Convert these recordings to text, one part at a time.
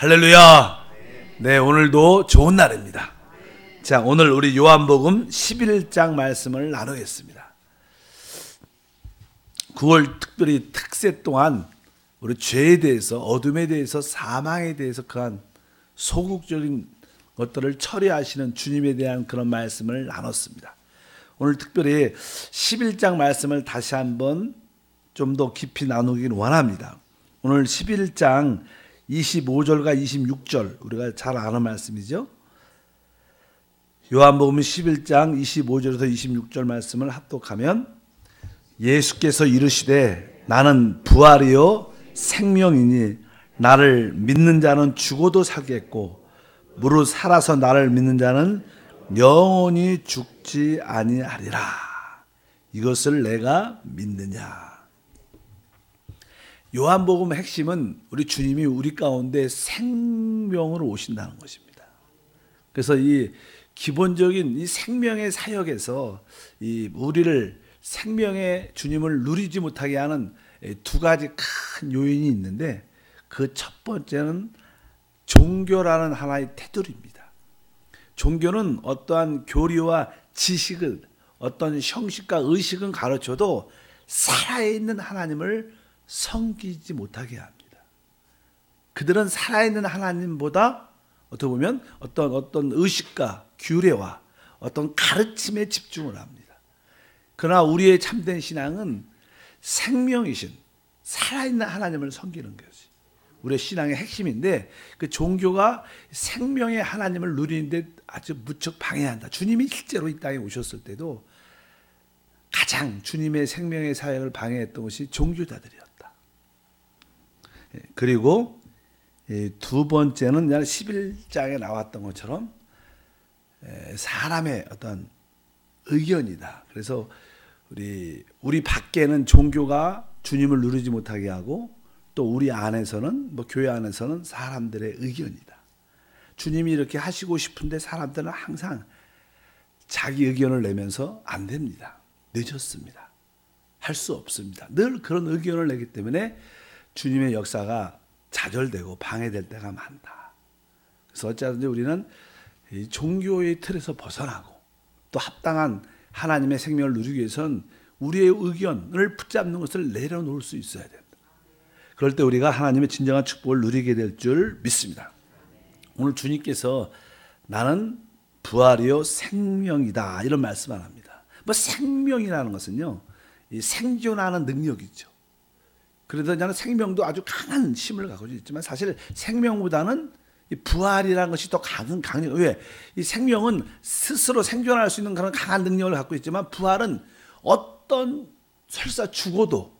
할렐루야. 네, 오늘도 좋은 날입니다. 자, 오늘 우리 요한복음 11장 말씀을 나누겠습니다. 9월 특별히 특세 동안 우리 죄에 대해서, 어둠에 대해서, 사망에 대해서 그한 소극적인 것들을 처리하시는 주님에 대한 그런 말씀을 나눴습니다. 오늘 특별히 11장 말씀을 다시 한번 좀 더 깊이 나누길 원합니다. 오늘 11장 25절과 26절, 우리가 잘 아는 말씀이죠. 요한복음 11장 25절에서 26절 말씀을 합독하면, 예수께서 이르시되 나는 부활이요 생명이니 나를 믿는 자는 죽어도 살겠고 무릇 살아서 나를 믿는 자는 영원히 죽지 아니하리라. 이것을 내가 믿느냐. 요한복음의 핵심은 우리 주님이 우리 가운데 생명으로 오신다는 것입니다. 그래서 이 기본적인 이 생명의 사역에서 이 우리를 생명의 주님을 누리지 못하게 하는 두 가지 큰 요인이 있는데, 그 첫 번째는 종교라는 하나의 테두리입니다. 종교는 어떠한 교리와 지식을, 어떤 형식과 의식은 가르쳐도 살아있는 하나님을 섬기지 못하게 합니다. 그들은 살아있는 하나님보다 어떻게 보면 어떤 의식과 규례와 어떤 가르침에 집중을 합니다. 그러나 우리의 참된 신앙은 생명이신 살아있는 하나님을 섬기는 것이 우리의 신앙의 핵심인데, 그 종교가 생명의 하나님을 누리는데 아주 무척 방해한다. 주님이 실제로 이 땅에 오셨을 때도 가장 주님의 생명의 사역을 방해했던 것이 종교자들이었다. 그리고 두 번째는 11장에 나왔던 것처럼 사람의 어떤 의견이다. 그래서 우리 밖에는 종교가 주님을 누리지 못하게 하고, 또 우리 안에서는, 교회 안에서는 사람들의 의견이다. 주님이 이렇게 하시고 싶은데 사람들은 항상 자기 의견을 내면서 안 됩니다. 늦었습니다. 할 수 없습니다. 늘 그런 의견을 내기 때문에 주님의 역사가 좌절되고 방해될 때가 많다. 그래서 어찌하든지 우리는 이 종교의 틀에서 벗어나고 또 합당한 하나님의 생명을 누리기 위해서는 우리의 의견을 붙잡는 것을 내려놓을 수 있어야 된다. 그럴 때 우리가 하나님의 진정한 축복을 누리게 될 줄 믿습니다. 오늘 주님께서 나는 부활이요 생명이다, 이런 말씀 안 합니다. 생명이라는 것은요, 이 생존하는 능력이죠. 그래서 저는 생명도 아주 강한 힘을 갖고 있지만, 사실 생명보다는 이 부활이라는 것이 더 강력. 왜? 이 생명은 스스로 생존할 수 있는 그런 강한 능력을 갖고 있지만, 부활은 어떤 설사 죽어도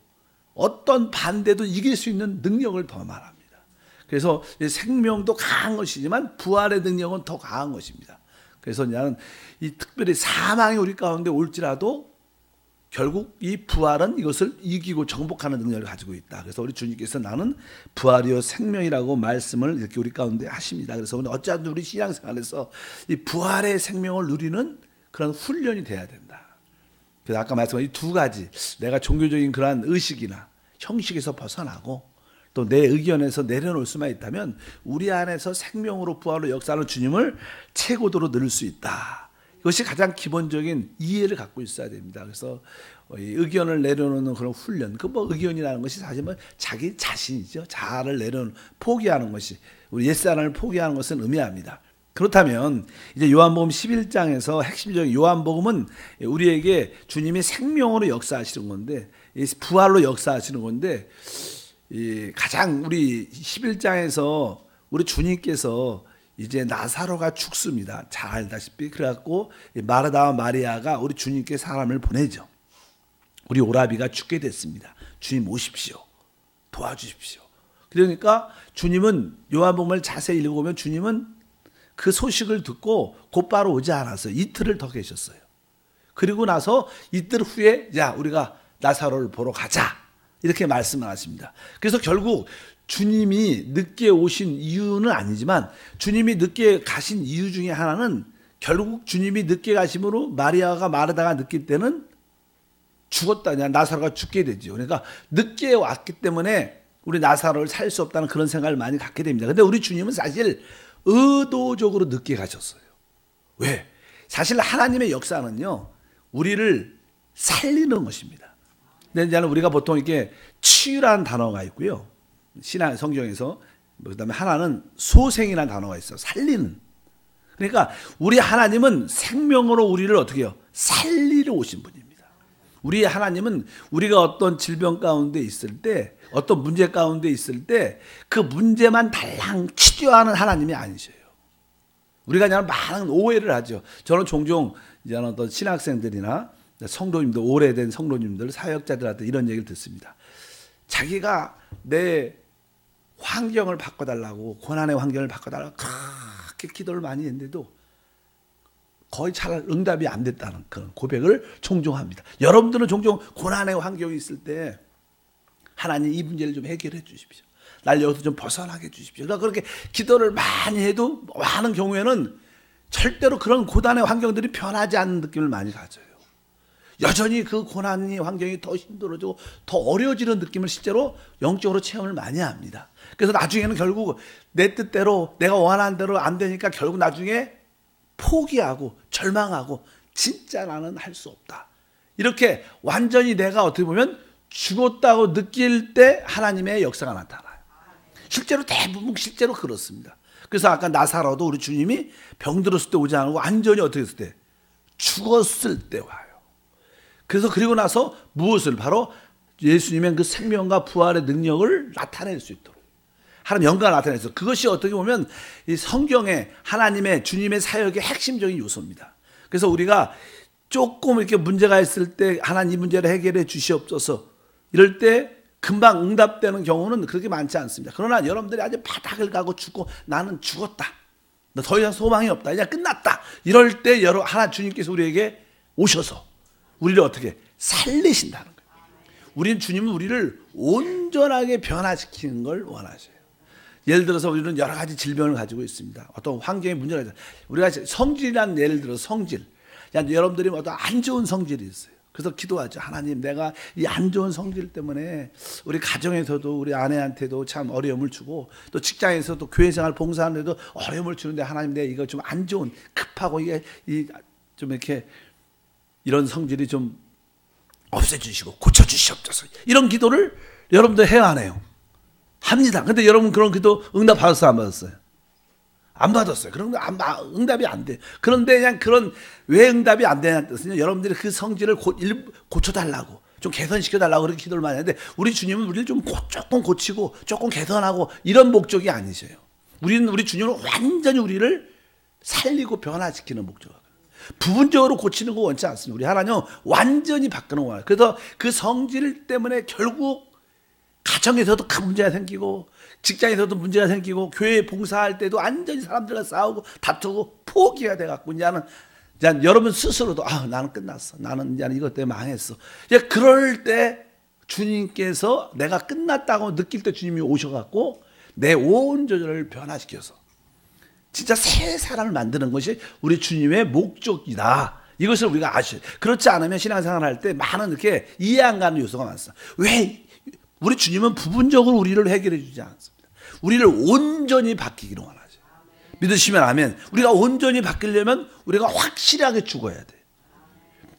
어떤 반대도 이길 수 있는 능력을 더 말합니다. 그래서 생명도 강한 것이지만 부활의 능력은 더 강한 것입니다. 그래서 나는 이 특별히 사망이 우리 가운데 올지라도 결국 이 부활은 이것을 이기고 정복하는 능력을 가지고 있다. 그래서 우리 주님께서 나는 부활이요 생명이라고 말씀을 이렇게 우리 가운데 하십니다. 그래서 어쩌든 우리 신앙생활에서 이 부활의 생명을 누리는 그런 훈련이 돼야 된다. 그래서 아까 말씀한 이 두 가지, 내가 종교적인 그러한 의식이나 형식에서 벗어나고 또 내 의견에서 내려놓을 수만 있다면 우리 안에서 생명으로 부활로 역사하는 주님을 최고도로 누릴 수 있다. 이것이 가장 기본적인 이해를 갖고 있어야 됩니다. 그래서 의견을 내려놓는 그런 훈련, 의견이라는 것이 사실 자기 자신이죠. 자아를 포기하는 것이, 우리 옛사람을 포기하는 것은 의미합니다. 그렇다면 이제 요한복음 11장에서 핵심적인, 요한복음은 우리에게 주님이 생명으로 역사하시는 건데, 부활로 역사하시는 건데, 가장 우리 11장에서 우리 주님께서 이제 나사로가 죽습니다. 잘 알다시피. 그래갖고 마르다와 마리아가 우리 주님께 사람을 보내죠. 우리 오라비가 죽게 됐습니다. 주님 오십시오. 도와주십시오. 그러니까 주님은, 요한복음을 자세히 읽어보면 주님은 그 소식을 듣고 곧바로 오지 않았어요. 이틀을 더 계셨어요. 그리고 나서 이틀 후에 우리가 나사로를 보러 가자, 이렇게 말씀을 하십니다. 그래서 결국 주님이 늦게 오신 이유는 아니지만, 주님이 늦게 가신 이유 중에 하나는 결국 주님이 늦게 가심으로 마리아가 마르다가 느낄 때는 죽었다냐, 나사로가 죽게 되죠. 그러니까 늦게 왔기 때문에 우리 나사로를 살 수 없다는 그런 생각을 많이 갖게 됩니다. 근데 우리 주님은 사실 의도적으로 늦게 가셨어요. 왜? 사실 하나님의 역사는요, 우리를 살리는 것입니다. 근데 이제는 우리가 보통 이렇게 치유라는 단어가 있고요. 신약 성경에서 그다음에 하나는 소생이라는 단어가 있어요. 살리는. 그러니까 우리 하나님은 생명으로 우리를 어떻게 해요? 살리러 오신 분입니다. 우리 하나님은 우리가 어떤 질병 가운데 있을 때, 어떤 문제 가운데 있을 때 그 문제만 달랑 치료하는 하나님이 아니셔요. 우리가 그냥 많은 오해를 하죠. 저는 종종 이제 어떤 신학생들이나 성도님들, 오래된 성도님들, 사역자들한테 이런 얘기를 듣습니다. 자기가 내 환경을 바꿔달라고, 고난의 환경을 바꿔달라고 그렇게 기도를 많이 했는데도 거의 잘 응답이 안 됐다는 그런 고백을 종종 합니다. 여러분들은 종종 고난의 환경이 있을 때 하나님 이 문제를 좀 해결해 주십시오. 날 여기서 좀 벗어나게 해주십시오. 그러니까 그렇게 기도를 많이 해도 많은 경우에는 절대로 그런 고난의 환경들이 변하지 않는 느낌을 많이 가져요. 여전히 그 고난의 환경이 더 힘들어지고 더 어려워지는 느낌을 실제로 영적으로 체험을 많이 합니다. 그래서 나중에는 결국 내 뜻대로 내가 원하는 대로 안 되니까 결국 나중에 포기하고 절망하고 진짜 나는 할 수 없다. 이렇게 완전히 내가 어떻게 보면 죽었다고 느낄 때 하나님의 역사가 나타나요. 실제로 대부분 실제로 그렇습니다. 그래서 아까 나사로도 우리 주님이 병들었을 때 오지 않고 완전히 어떻게 했을 때? 죽었을 때 와요. 그래서 그리고 나서 무엇을? 바로 예수님의 그 생명과 부활의 능력을 나타낼 수 있도록 하나님 영광을 나타내서, 그것이 어떻게 보면 이 성경의 하나님의 주님의 사역의 핵심적인 요소입니다. 그래서 우리가 조금 이렇게 문제가 있을 때 하나님 이 문제를 해결해 주시옵소서 이럴 때 금방 응답되는 경우는 그렇게 많지 않습니다. 그러나 여러분들이 아주 바닥을 가고 죽고 나는 죽었다, 너 더 이상 소망이 없다, 이제 끝났다, 이럴 때 하나 주님께서 우리에게 오셔서 우리를 어떻게 살리신다는 거예요. 우리는 주님은 우리를 온전하게 변화시키는 걸 원하셔요. 예를 들어서 우리는 여러 가지 질병을 가지고 있습니다. 어떤 환경에 문제가 있어요. 우리가 성질이란, 예를 들어 성질, 여러분들이 어떤 안 좋은 성질이 있어요. 그래서 기도하죠. 하나님, 내가 이 안 좋은 성질 때문에 우리 가정에서도 우리 아내한테도 참 어려움을 주고, 또 직장에서도 교회생활 봉사하는데도 어려움을 주는데, 하나님, 내가 이거 좀 안 좋은, 급하고 이게 좀 이렇게 이런 성질이 좀 없애주시고 고쳐주시옵소서, 이런 기도를 여러분들 해야 하네요. 합니다. 근데 여러분 그런 기도 응답 받았어요, 안 받았어요? 안 받았어요. 그런 응답이 안 돼요. 그런데 그냥 그런, 왜 응답이 안 되냐는 뜻은요, 여러분들이 그 성질을 고쳐달라고, 좀 개선시켜달라고 그렇게 기도를 많이 하는데, 우리 주님은 우리를 좀 조금 고치고 조금 개선하고 이런 목적이 아니셔요. 우리는 우리 주님은 완전히 우리를 살리고 변화시키는 목적이에요. 부분적으로 고치는 거 원치 않습니다. 우리 하나님은 완전히 바꾸는 거예요. 그래서 그 성질 때문에 결국 가정에서도 큰 문제가 생기고, 직장에서도 문제가 생기고, 교회 봉사할 때도 완전히 사람들과 싸우고 다투고 포기가 돼갖고, 이제는 여러분 스스로도 나는 끝났어, 나는 이제 이것 때문에 망했어, 이제 그럴 때 주님께서 내가 끝났다고 느낄 때 주님이 오셔갖고 내 온 존재를 변화시켜서 진짜 새 사람을 만드는 것이 우리 주님의 목적이다. 이것을 우리가 아셔요. 그렇지 않으면 신앙생활 할 때 많은 이렇게 이해 안 가는 요소가 많습니다. 왜? 우리 주님은 부분적으로 우리를 해결해 주지 않습니다. 우리를 온전히 바뀌기를 원하죠. 믿으시면 아멘. 우리가 온전히 바뀌려면 우리가 확실하게 죽어야 돼.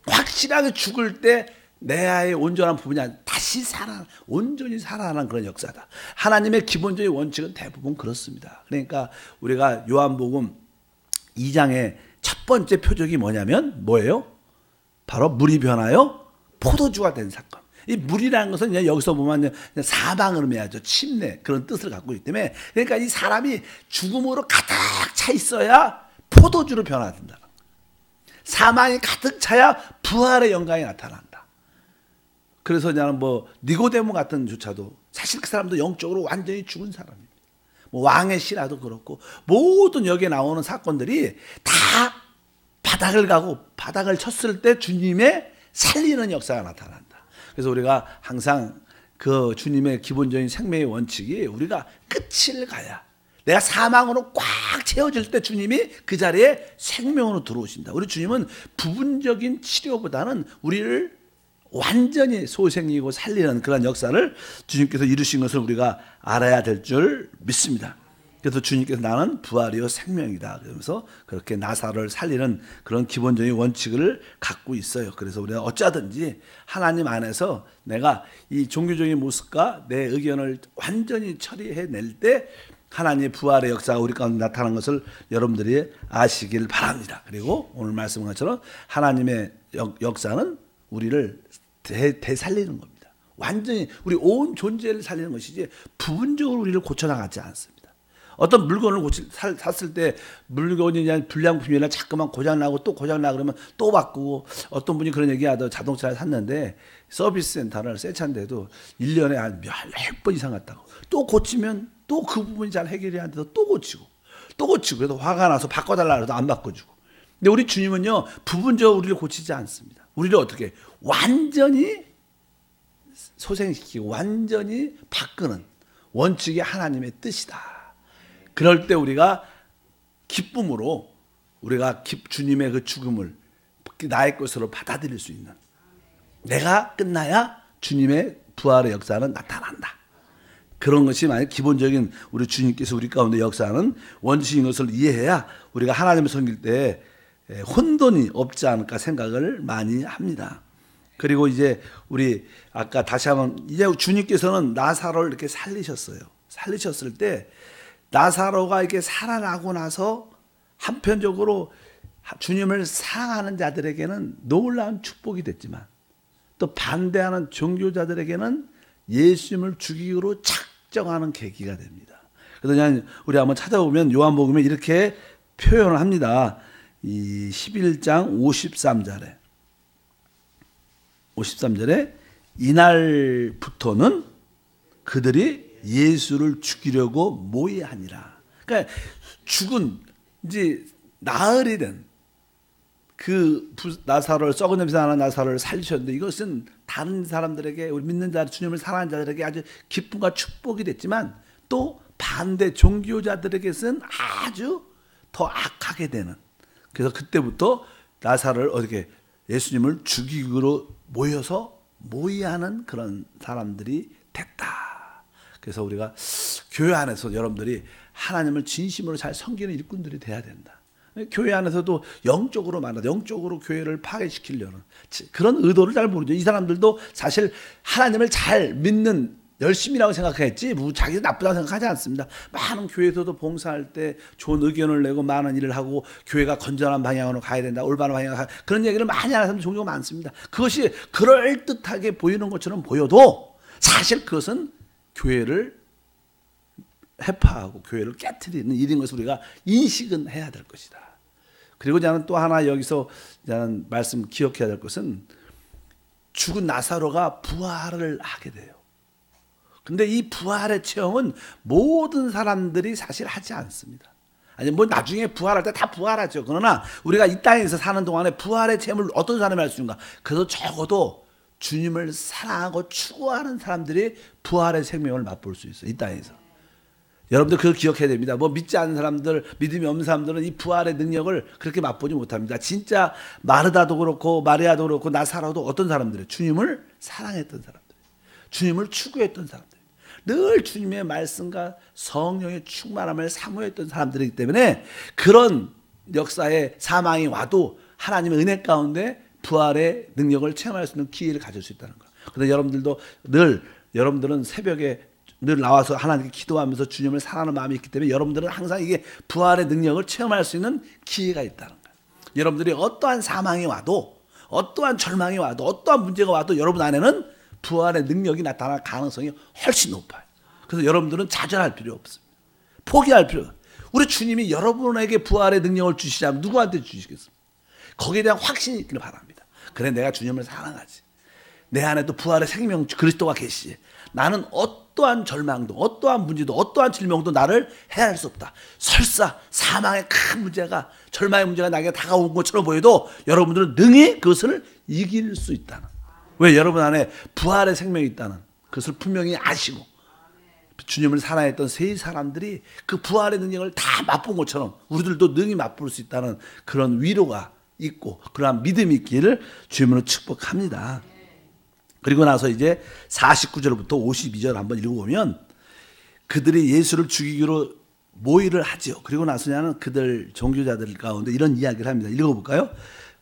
확실하게 죽을 때 내 아의 온전한 부분이 아니라 다시 온전히 살아나는 그런 역사다. 하나님의 기본적인 원칙은 대부분 그렇습니다. 그러니까 우리가 요한복음 2장의 첫 번째 표적이 뭐냐면 바로 물이 변하여 포도주가 된 사건. 이 물이라는 것은 그냥 여기서 보면 사방을 의미하죠. 침례, 그런 뜻을 갖고 있기 때문에, 그러니까 이 사람이 죽음으로 가득 차 있어야 포도주로 변화된다. 사망이 가득 차야 부활의 영광이 나타난다. 그래서 그냥 니고데모 같은 조차도 사실 그 사람도 영적으로 완전히 죽은 사람입니다. 왕의 신하도 그렇고 모든 여기에 나오는 사건들이 다 바닥을 가고 바닥을 쳤을 때 주님의 살리는 역사가 나타난다. 그래서 우리가 항상 그 주님의 기본적인 생명의 원칙이, 우리가 끝을 가야, 내가 사망으로 꽉 채워질 때 주님이 그 자리에 생명으로 들어오신다. 우리 주님은 부분적인 치료보다는 우리를 완전히 소생이고 살리는 그런 역사를 주님께서 이루신 것을 우리가 알아야 될 줄 믿습니다. 그래서 주님께서 나는 부활이요 생명이다 그러면서 그렇게 나사로를 살리는 그런 기본적인 원칙을 갖고 있어요. 그래서 우리가 어쩌든지 하나님 안에서 내가 이 종교적인 모습과 내 의견을 완전히 처리해낼 때 하나님의 부활의 역사가 우리 가운데 나타난 것을 여러분들이 아시길 바랍니다. 그리고 오늘 말씀한 것처럼 하나님의 역사는 우리를 되살리는 겁니다. 완전히 우리 온 존재를 살리는 것이지 부분적으로 우리를 고쳐나가지 않습니다. 어떤 물건을 샀을 때 물건이 그냥 불량품이나 자꾸만 고장나고 또 고장나고 그러면 또 바꾸고, 어떤 분이 그런 얘기하더 자동차를 샀는데 서비스 센터를 새 차인데도 1년에 한 몇 번 이상 갔다고, 또 고치면 또 그 부분이 잘 해결이 안 돼서 또 고치고 그래서 화가 나서 바꿔달라 해도 안 바꿔주고. 근데 우리 주님은요 부분적으로 우리를 고치지 않습니다. 우리를 어떻게 완전히 소생시키고 완전히 바꾸는 원칙이 하나님의 뜻이다. 그럴 때 우리가 기쁨으로 우리가 주님의 그 죽음을 나의 것으로 받아들일 수 있는, 내가 끝나야 주님의 부활의 역사는 나타난다. 그런 것이 만약 기본적인 우리 주님께서 우리 가운데 역사하는 원칙인 것을 이해해야 우리가 하나님을 섬길 때 혼돈이 없지 않을까 생각을 많이 합니다. 그리고 이제 우리 아까 다시 한번, 이제 주님께서는 나사로를 이렇게 살리셨어요. 살리셨을 때 나사로가 이렇게 살아나고 나서 한편적으로 주님을 사랑하는 자들에게는 놀라운 축복이 됐지만, 또 반대하는 종교자들에게는 예수님을 죽이기로 작정하는 계기가 됩니다. 그래서 그냥 우리 한번 찾아보면 요한복음에 이렇게 표현을 합니다. 이 11장 53절에 이날부터는 그들이 예수를 죽이려고 모의하니라. 그러니까 죽은 이제 나흘이 된 그 나사로를, 썩은 냄새 나는 나사로를 살리셨는데, 이것은 다른 사람들에게, 우리 믿는 자, 주님을 사랑하는 자들에게 아주 기쁨과 축복이 됐지만, 또 반대 종교자들에게는 아주 더 악하게 되는, 그래서 그때부터 나사로를 어떻게 예수님을 죽이기로 모여서 모의하는 그런 사람들이 됐다. 그래서 우리가 교회 안에서 여러분들이 하나님을 진심으로 잘 섬기는 일꾼들이 돼야 된다. 교회 안에서도 영적으로 교회를 파괴시키려는 그런 의도를 잘 모르죠. 이 사람들도 사실 하나님을 잘 믿는 열심이라고 생각했지 자기도 나쁘다고 생각하지 않습니다. 많은 교회에서도 봉사할 때 좋은 의견을 내고 많은 일을 하고 교회가 건전한 방향으로 가야 된다, 올바른 방향으로 가야 된다, 그런 얘기를 많이 하는 사람들이 종종 많습니다. 그것이 그럴듯하게 보이는 것처럼 보여도 사실 그것은 교회를 해파하고 교회를 깨트리는 일인 것을 우리가 인식은 해야 될 것이다. 그리고 저는 또 하나 여기서 저는 말씀 기억해야 될 것은, 죽은 나사로가 부활을 하게 돼요. 근데 이 부활의 체험은 모든 사람들이 사실 하지 않습니다. 아니 뭐 나중에 부활할 때 다 부활하죠. 그러나 우리가 이 땅에서 사는 동안에 부활의 체험을 어떤 사람이 할 수 있는가? 그래서 적어도 주님을 사랑하고 추구하는 사람들이 부활의 생명을 맛볼 수 있어요. 이 땅에서. 여러분들 그걸 기억해야 됩니다. 뭐 믿지 않는 사람들, 믿음이 없는 사람들은 이 부활의 능력을 그렇게 맛보지 못합니다. 진짜 마르다도 그렇고 마리아도 그렇고 나사로도 어떤 사람들이에요? 주님을 사랑했던 사람들, 주님을 추구했던 사람들, 늘 주님의 말씀과 성령의 충만함을 사모했던 사람들이기 때문에 그런 역사에 사망이 와도 하나님의 은혜 가운데 부활의 능력을 체험할 수 있는 기회를 가질 수 있다는 거예요. 그래서 여러분들도 여러분들은 새벽에 늘 나와서 하나님께 기도하면서 주님을 사랑하는 마음이 있기 때문에 여러분들은 항상 이게 부활의 능력을 체험할 수 있는 기회가 있다는 거예요. 여러분들이 어떠한 사망이 와도, 어떠한 절망이 와도, 어떠한 문제가 와도 여러분 안에는 부활의 능력이 나타날 가능성이 훨씬 높아요. 그래서 여러분들은 좌절할 필요 없습니다. 포기할 필요 없어요. 우리 주님이 여러분에게 부활의 능력을 주시자면 누구한테 주시겠습니까? 거기에 대한 확신이 있기를 바랍니다. 그래, 내가 주님을 사랑하지, 내 안에 또 부활의 생명 그리스도가 계시지, 나는 어떠한 절망도, 어떠한 문제도, 어떠한 질병도 나를 해할 수 없다. 설사 사망의 큰 문제가, 절망의 문제가 나에게 다가온 것처럼 보여도 여러분들은 능히 그것을 이길 수 있다는, 왜? 여러분 안에 부활의 생명이 있다는 그것을 분명히 아시고, 주님을 사랑했던 세 사람들이 그 부활의 능력을 다 맛본 것처럼 우리들도 능히 맛볼 수 있다는 그런 위로가 있고 그러한 믿음이 있기를 주님으로 축복합니다. 그리고 나서 이제 49절부터 52절 한번 읽어보면 그들이 예수를 죽이기로 모의를 하죠. 그리고 나서냐는 그들 종교자들 가운데 이런 이야기를 합니다. 읽어볼까요?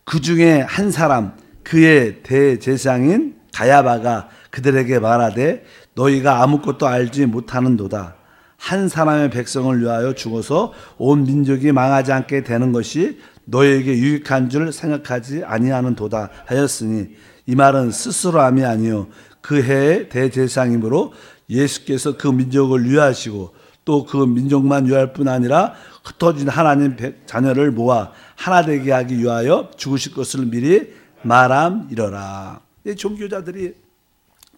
그 중에 한 사람 그의 대제사장인 가야바가 그들에게 말하되 너희가 아무것도 알지 못하는도다. 한 사람의 백성을 위하여 죽어서 온 민족이 망하지 않게 되는 것이 너희에게 유익한 줄 생각하지 아니하는도다 하였으니 이 말은 스스로 함이 아니요 그 해의 대제사장이므로 예수께서 그 민족을 위하시고 또 그 민족만 위할 뿐 아니라 흩어진 하나님 자녀를 모아 하나 되게 하기 위하여 죽으실 것을 미리 말함이러라. 종교자들이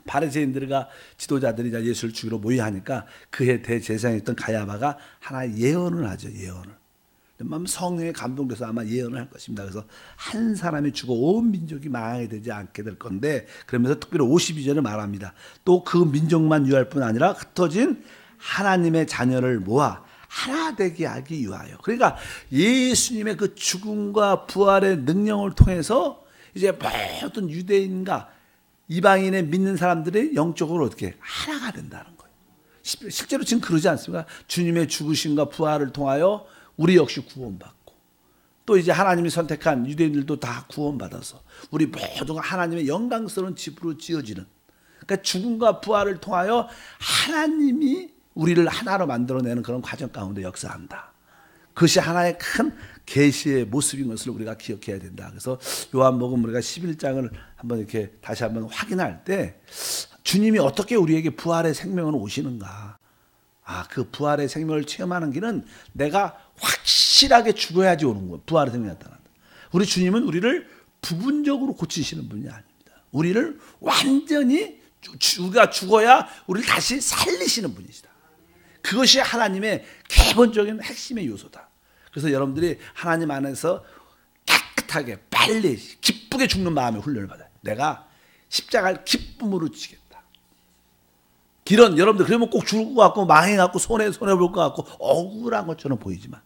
바리새인들과 지도자들이 예수를 죽이러 모의하니까 그해 대제사장이었던 가야바가 하나의 예언을 하죠. 예언을. 성령에 감동돼서 아마 예언을 할 것입니다. 그래서 한 사람이 죽어 온 민족이 망하게 되지 않게 될 건데 그러면서 특별히 52절을 말합니다. 또 그 민족만 위할 뿐 아니라 흩어진 하나님의 자녀를 모아 하나 되게 하기 위하여. 그러니까 예수님의 그 죽음과 부활의 능력을 통해서 이제 모든 유대인과 이방인의 믿는 사람들이 영적으로 어떻게 하나가 된다는 거예요. 실제로 지금 그러지 않습니까? 주님의 죽으심과 부활을 통하여 우리 역시 구원받고 또 이제 하나님이 선택한 유대인들도 다 구원받아서 우리 모두가 하나님의 영광스러운 집으로 지어지는, 그러니까 죽음과 부활을 통하여 하나님이 우리를 하나로 만들어내는 그런 과정 가운데 역사한다. 그것이 하나의 큰 계시의 모습인 것을 우리가 기억해야 된다. 그래서 요한복음 우리가 11장을 한번 이렇게 다시 한번 확인할 때 주님이 어떻게 우리에게 부활의 생명을 오시는가. 그 부활의 생명을 체험하는 길은 내가 확실하게 죽어야지 오는 거예요. 부활의 생명이 나타난다. 우리 주님은 우리를 부분적으로 고치시는 분이 아닙니다. 우리를 완전히 우리가 죽어야 우리를 다시 살리시는 분이시다. 그것이 하나님의 기본적인 핵심의 요소다. 그래서 여러분들이 하나님 안에서 깨끗하게 빨리 기쁘게 죽는 마음의 훈련을 받아요. 내가 십자가를 기쁨으로 지겠다. 길은 여러분들 그러면 꼭 죽을 것 같고 망해갖고 손해볼 것 같고 억울한 것처럼 보이지만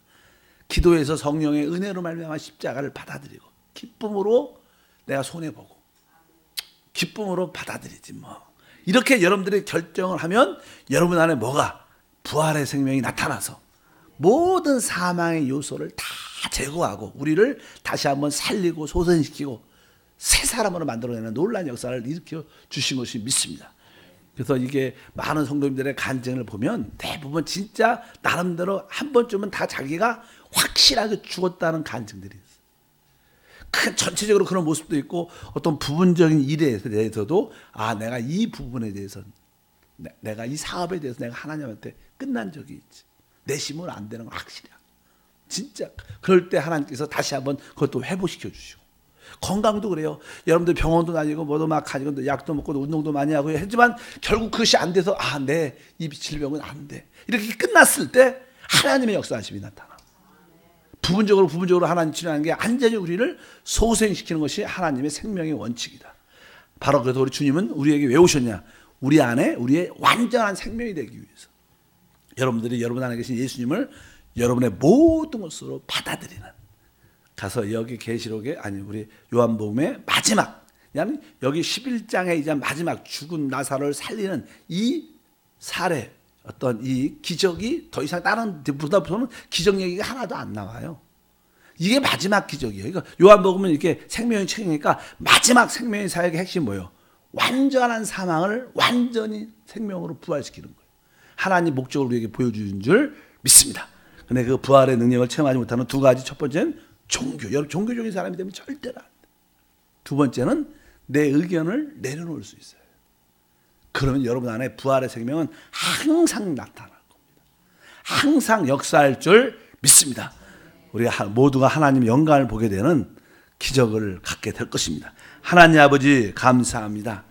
기도에서 성령의 은혜로 말미암아 십자가를 받아들이고 기쁨으로 내가 손해보고 기쁨으로 받아들이지 뭐. 이렇게 여러분들이 결정을 하면 여러분 안에 뭐가 부활의 생명이 나타나서 모든 사망의 요소를 다 제거하고 우리를 다시 한번 살리고 소생시키고 새 사람으로 만들어내는 놀라운 역사를 일으켜 주신 것이 믿습니다. 그래서 이게 많은 성도님들의 간증을 보면 대부분 진짜 나름대로 한 번쯤은 다 자기가 확실하게 죽었다는 간증들이 있어요. 큰 전체적으로 그런 모습도 있고 어떤 부분적인 일에 대해서도 내가 이 부분에 대해서 내가 이 사업에 대해서 내가 하나님한테 끝난 적이 있지. 내 힘은 안 되는 건 확실이야. 진짜 그럴 때 하나님께서 다시 한번 그것도 회복시켜 주시고 건강도 그래요. 여러분들 병원도 다니고 뭐도 막 가지고 약도 먹고 운동도 많이 하고 하지만 결국 그것이 안 돼서 내 이 질병은 안 돼. 이렇게 끝났을 때 하나님의 역사하심이 나타나. 부분적으로 하나님 치료하는 게 완전히 우리를 소생시키는 것이 하나님의 생명의 원칙이다. 바로 그래서 우리 주님은 우리에게 왜 오셨냐? 우리 안에 우리의 완전한 생명이 되기 위해서. 여러분들이 여러분 안에 계신 예수님을 여러분의 모든 것으로 받아들이는. 가서 여기 계시록에 우리 요한복음의 마지막 여기 11장에 이제 마지막 죽은 나사로를 살리는 이 사례 어떤 이 기적이 더 이상 다른 보다는 기적 얘기가 하나도 안 나와요. 이게 마지막 기적이에요. 그러니까 요한복음은 이렇게 생명의 책이니까 마지막 생명의 사역의 핵심이 뭐예요? 완전한 사망을 완전히 생명으로 부활시키는 거예요. 하나님 목적을 우리에게 보여주는 줄 믿습니다. 근데 그 부활의 능력을 체험하지 못하는 두 가지. 첫 번째는 종교. 여러분 종교적인 사람이 되면 절대로 안 돼. 두 번째는 내 의견을 내려놓을 수 있어요. 그러면 여러분 안에 부활의 생명은 항상 나타날 겁니다. 항상 역사할 줄 믿습니다. 우리 모두가 하나님의 영광을 보게 되는 기적을 갖게 될 것입니다. 하나님 아버지 감사합니다.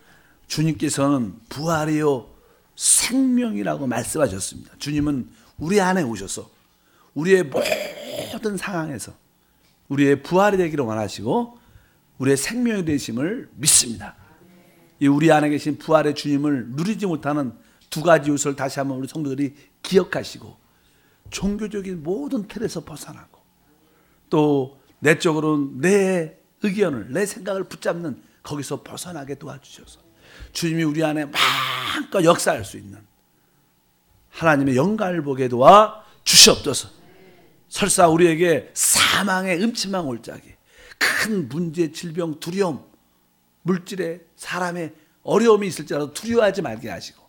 주님께서는 부활이요 생명이라고 말씀하셨습니다. 주님은 우리 안에 오셔서 우리의 모든 상황에서 우리의 부활이 되기를 원하시고 우리의 생명이 되심을 믿습니다. 이 우리 안에 계신 부활의 주님을 누리지 못하는 두 가지 요소를 다시 한번 우리 성도들이 기억하시고 종교적인 모든 틀에서 벗어나고 또 내적으로 내 의견을 내 생각을 붙잡는 거기서 벗어나게 도와주셔서 주님이 우리 안에 마음껏 역사할 수 있는 하나님의 영광을 보게 도와 주시옵소서. 설사 우리에게 사망의 음침한 올짝이, 큰 문제, 질병, 두려움, 물질에 사람의 어려움이 있을지라도 두려워하지 말게 하시고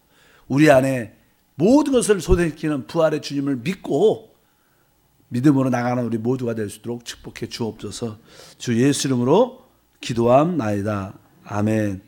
우리 안에 모든 것을 소생시키는 부활의 주님을 믿고 믿음으로 나가는 우리 모두가 될 수 있도록 축복해 주옵소서. 주 예수 이름으로 기도함나이다. 아멘.